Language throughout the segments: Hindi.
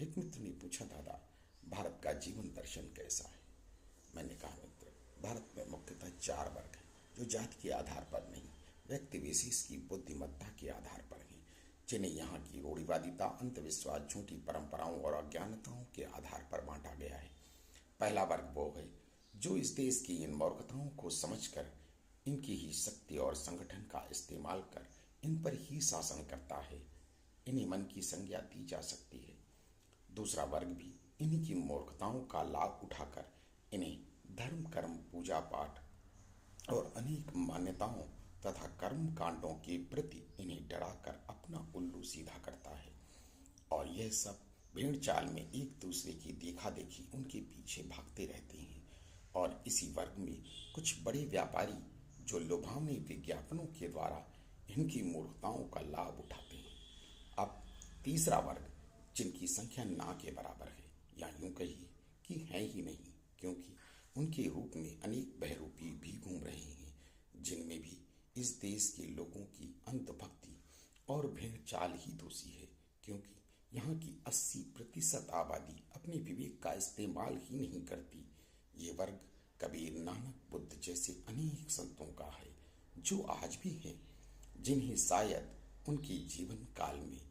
एक मित्र ने पूछा, दादा, भारत का जीवन दर्शन कैसा है? मैंने कहा, मित्र, भारत में मुख्यतः 4 वर्ग हैं, जो जाति के आधार पर नहीं, व्यक्ति विशेष की बुद्धिमत्ता के आधार पर हैं, जिन्हें यहाँ की रूढ़िवादिता, अंधविश्वास, झूठी परंपराओं और अज्ञानताओं के आधार पर बांटा गया है। पहला वर्ग वो है जो इस देश की इन मूर्खताओं को समझकर इनकी ही शक्ति और संगठन का इस्तेमाल कर इन पर ही शासन करता है। इन्हें मन की संज्ञा दी जा सकती है। दूसरा वर्ग भी इन्हीं की मूर्खताओं का लाभ उठाकर इन्हें धर्म, कर्म, पूजा पाठ और अनेक मान्यताओं तथा कर्म कांडों के प्रति इन्हें डराकर अपना उल्लू सीधा करता है। और यह सब भेड़ चाल में एक दूसरे की देखा देखी उनके पीछे भागते रहते हैं। और इसी वर्ग में कुछ बड़े व्यापारी जो लुभावने विज्ञापनों के द्वारा इनकी मूर्खताओं का लाभ उठाते हैं। अब तीसरा वर्ग, जिनकी संख्या ना के बराबर है, या यूं कहिए कि है ही नहीं, क्योंकि उनके रूप में अनेक बहरूपी भी घूम रहे हैं, जिनमें भी इस देश के लोगों की अंधभक्ति और भेड़ चाल ही दोषी है, क्योंकि यहाँ की 80% आबादी अपने विवेक का इस्तेमाल ही नहीं करती। ये वर्ग कबीर, नानक, बुद्ध जैसे अनेक संतों का है, जो आज भी हैं, जिन्हें शायद उनके जीवन काल में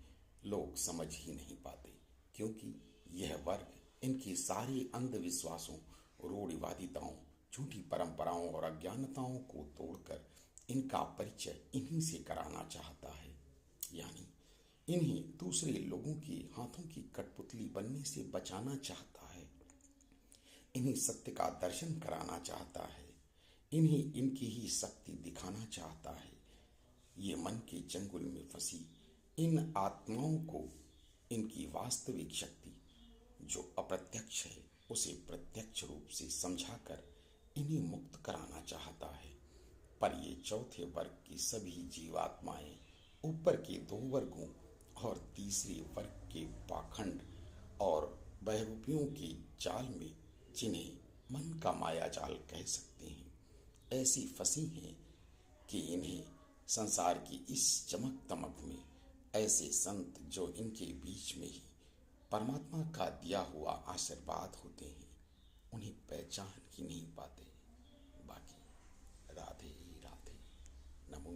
लोग समझ ही नहीं पाते, क्योंकि यह वर्ग इनके सारे अंधविश्वासों, रूढ़िवादिताओं, झूठी परंपराओं और अज्ञानताओं को तोड़कर इनका परिचय इन्हीं से कराना चाहता है, यानी इन्हें दूसरे लोगों के हाथों की कठपुतली बनने से बचाना चाहता है। इन्हें सत्य का दर्शन कराना चाहता है। इन्हें इनकी ही शक्ति दिखाना चाहता है। ये मन के चंगुल में फंसी इन आत्माओं को इनकी वास्तविक शक्ति, जो अप्रत्यक्ष है, उसे प्रत्यक्ष रूप से समझाकर इन्हें मुक्त कराना चाहता है। पर ये चौथे वर्ग की सभी जीवात्माएं ऊपर के 2 वर्गों और तीसरे वर्ग के पाखंड और बहरूपियों की चाल में, जिन्हें मन का माया जाल कह सकते हैं, ऐसी फंसी हैं कि इन्हें संसार की इस चमक दमक में ऐसे संत जो इनके बीच में ही परमात्मा का दिया हुआ आशीर्वाद होते हैं, उन्हें पहचान ही नहीं पाते। बाकी राधे राधे, नमो